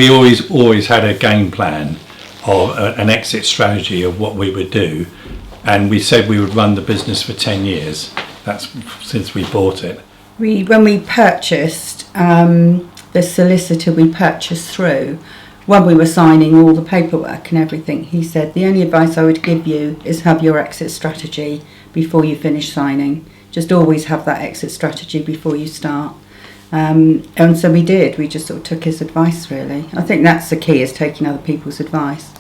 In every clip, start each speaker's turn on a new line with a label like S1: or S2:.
S1: we always had a game plan of an exit strategy of what we would do, and we said we would run the business for 10 years. That's since we bought it.
S2: When we purchased, the solicitor we purchased through, when we were signing all the paperwork and everything, he said the only advice I would give you is have your exit strategy before you finish signing. Just always have that exit strategy before you start. And so we did. We just sort of took his advice, really. I think that's the key, is taking other people's advice.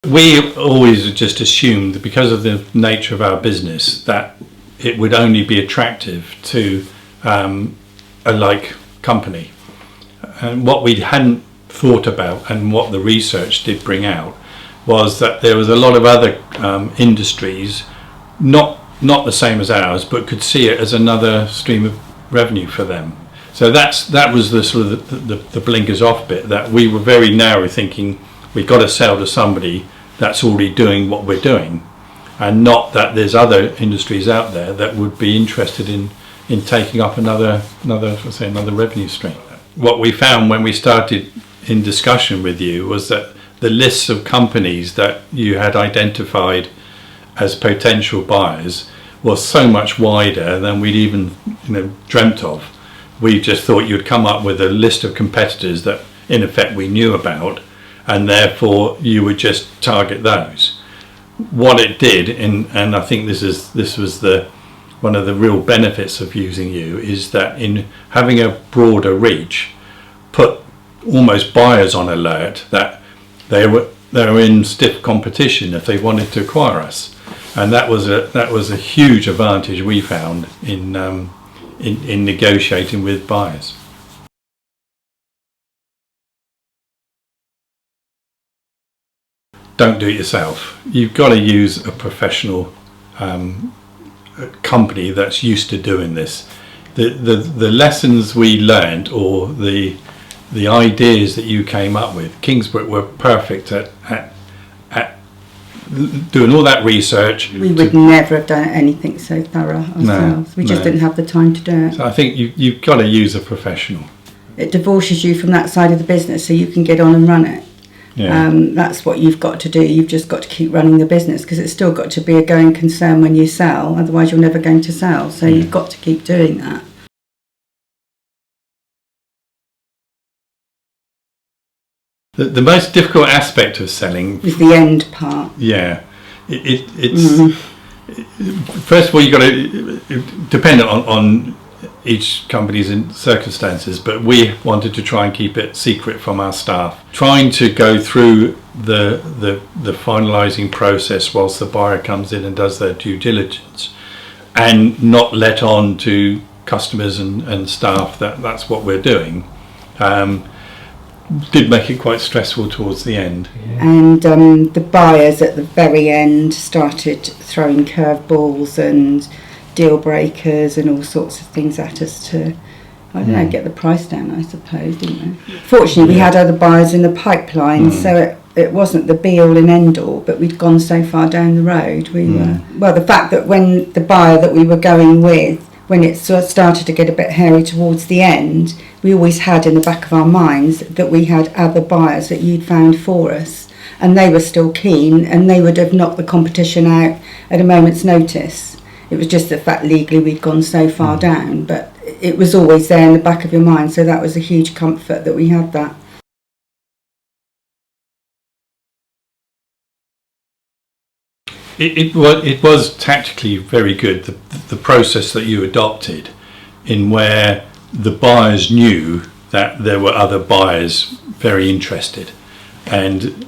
S1: We always just assumed that because of the nature of our business that it would only be attractive to a like company. And what we hadn't thought about, and what the research did bring out, was that there was a lot of other industries, not the same as ours, but could see it as another stream of revenue for them. So that was the sort of the blinkers off bit, that we were very narrow, thinking we've got to sell to somebody that's already doing what we're doing, and not that there's other industries out there that would be interested in taking up another revenue stream. What we found when we started in discussion with you was that the lists of companies that you had identified as potential buyers was so much wider than we'd even dreamt of. We just thought you'd come up with a list of competitors that in effect we knew about, and therefore you would just target those. What it did, and I think this was one of the real benefits of using you, is that in having a broader reach, put almost buyers on alert that they were in stiff competition if they wanted to acquire us, and that was a huge advantage we found in negotiating with buyers. Don't do it yourself. You've got to use a professional company that's used to doing this. The lessons we learned, or the ideas that you came up with, Kingsbrook were perfect at doing all that research.
S2: We would never have done anything so thorough ourselves. We just didn't have the time to do it.
S1: So I think you've got to use a professional.
S2: It divorces you from that side of the business so you can get on and run it.
S1: Yeah.
S2: That's what you've got to do. You've just got to keep running the business, because it's still got to be a going concern when you sell, otherwise you're never going to sell. So you've got to keep doing that.
S1: The most difficult aspect of selling
S2: is the end part.
S1: Yeah, it's first of all, you've got to depend on each company's circumstances, but we wanted to try and keep it secret from our staff, trying to go through the finalising process whilst the buyer comes in and does their due diligence, and not let on to customers and staff that that's what we're doing. Did make it quite stressful towards the end.
S2: And the buyers at the very end started throwing curveballs and deal breakers and all sorts of things at us to, I don't know, get the price down, I suppose, didn't they? Fortunately, we had other buyers in the pipeline, so it wasn't the be-all and end-all, but we'd gone so far down the road. We were, well, the fact that when the buyer that we were going with, when it sort of started to get a bit hairy towards the end, we always had in the back of our minds that we had other buyers that you'd found for us, and they were still keen, and they would have knocked the competition out at a moment's notice. It was just the fact legally we'd gone so far down, but it was always there in the back of your mind, so that was a huge comfort that we had that.
S1: It was tactically very good, the process that you adopted, in where the buyers knew that there were other buyers very interested, and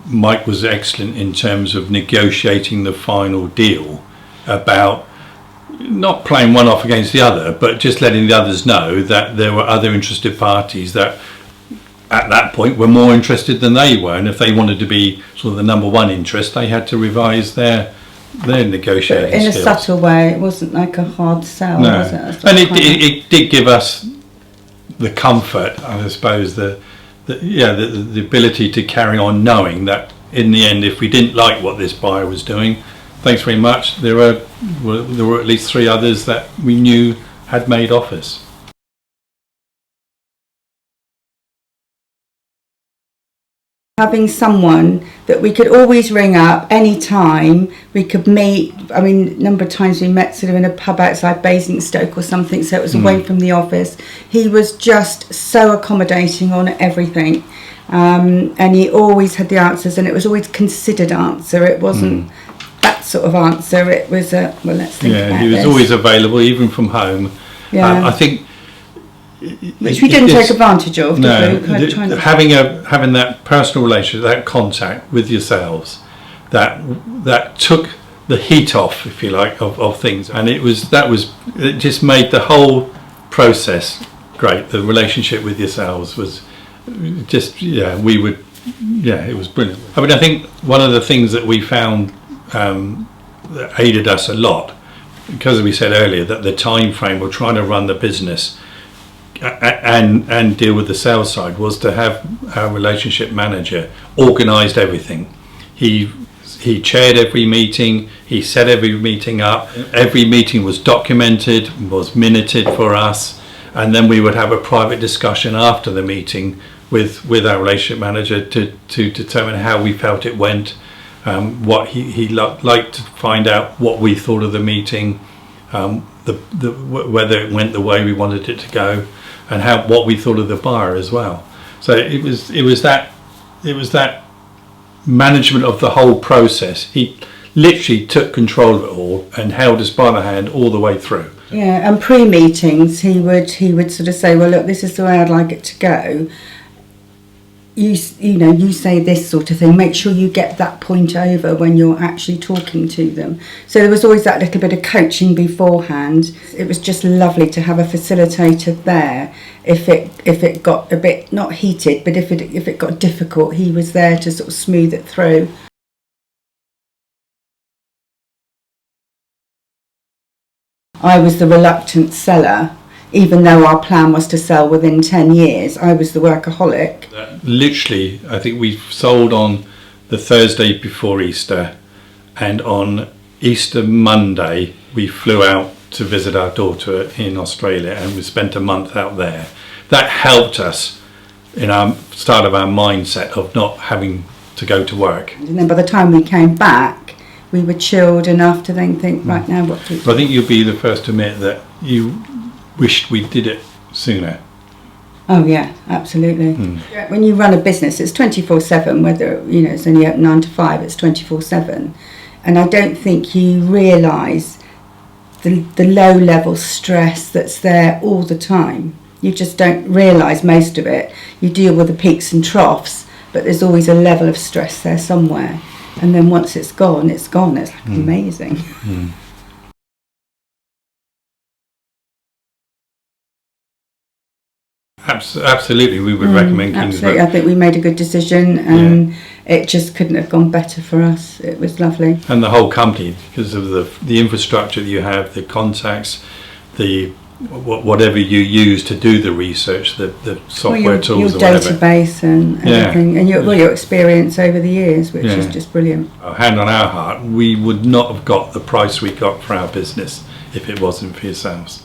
S1: Mike was excellent in terms of negotiating the final deal, about not playing one off against the other, but just letting the others know that there were other interested parties that at that point were more interested than they were, and if they wanted to be sort of the number one interest, they had to revise their negotiating skills.
S2: In a subtle way, it wasn't like a hard sell, was it?
S1: And it did give us the comfort, I suppose, the ability to carry on knowing that in the end, if we didn't like what this buyer was doing, thanks very much, there were at least 3 others that we knew had made offers.
S2: Having someone that we could always ring up any time, we could meet. I mean, a number of times we met sort of in a pub outside Basingstoke or something, so it was away from the office. He was just so accommodating on everything, and he always had the answers, and it was always considered answer. It wasn't that sort of answer. It was a, well, let's think about
S1: He was
S2: this.
S1: always available, even from home.
S2: Yeah.
S1: I think.
S2: Which we didn't take advantage of.
S1: No,
S2: Kind of trying to-
S1: having that personal relationship, that contact with yourselves, that took the heat off, if you like, of things, and it just made the whole process great. The relationship with yourselves was just, it was brilliant. I mean, I think one of the things that we found that aided us a lot, because we said earlier that the time frame we're trying to run the business and deal with the sales side, was to have our relationship manager organised everything. He chaired every meeting, he set every meeting up, every meeting was documented, was minuted for us, and then we would have a private discussion after the meeting with our relationship manager to determine how we felt it went, what he liked to find out what we thought of the meeting, whether it went the way we wanted it to go, and what we thought of the buyer as well. So it was that management of the whole process. He literally took control of it all and held us by the hand all the way through.
S2: Yeah, and pre-meetings he would sort of say, well, look, this is the way I'd like it to go. You say this sort of thing. Make sure you get that point over when you're actually talking to them. So there was always that little bit of coaching beforehand. It was just lovely to have a facilitator there. If it got a bit, not heated, but if it got difficult, he was there to sort of smooth it through. I was the reluctant seller. Even though our plan was to sell within 10 years, I was the workaholic.
S1: Literally, I think we sold on the Thursday before Easter, and on Easter Monday we flew out to visit our daughter in Australia, and we spent a month out there. That helped us in our start of our mindset of not having to go to work.
S2: And then by the time we came back, we were chilled enough to then think, right now what do we do?
S1: I think you'll be the first to admit that you wished we did it sooner.
S2: Oh yeah, absolutely. When you run a business, it's 24/7, whether it's only open 9 to 5, it's 24/7. And I don't think you realise the low level stress that's there all the time. You just don't realise most of it. You deal with the peaks and troughs, but there's always a level of stress there somewhere. And then once it's gone, it's gone. It's like amazing.
S1: Absolutely, we would recommend Kingsbrook.
S2: Absolutely, I think we made a good decision, and it just couldn't have gone better for us. It was lovely.
S1: And the whole company, because of the infrastructure that you have, the contacts, whatever you use to do the research, the software tools,
S2: your
S1: or whatever.
S2: database and everything, and your experience over the years, which is just brilliant.
S1: Hand on our heart, we would not have got the price we got for our business if it wasn't for yourselves.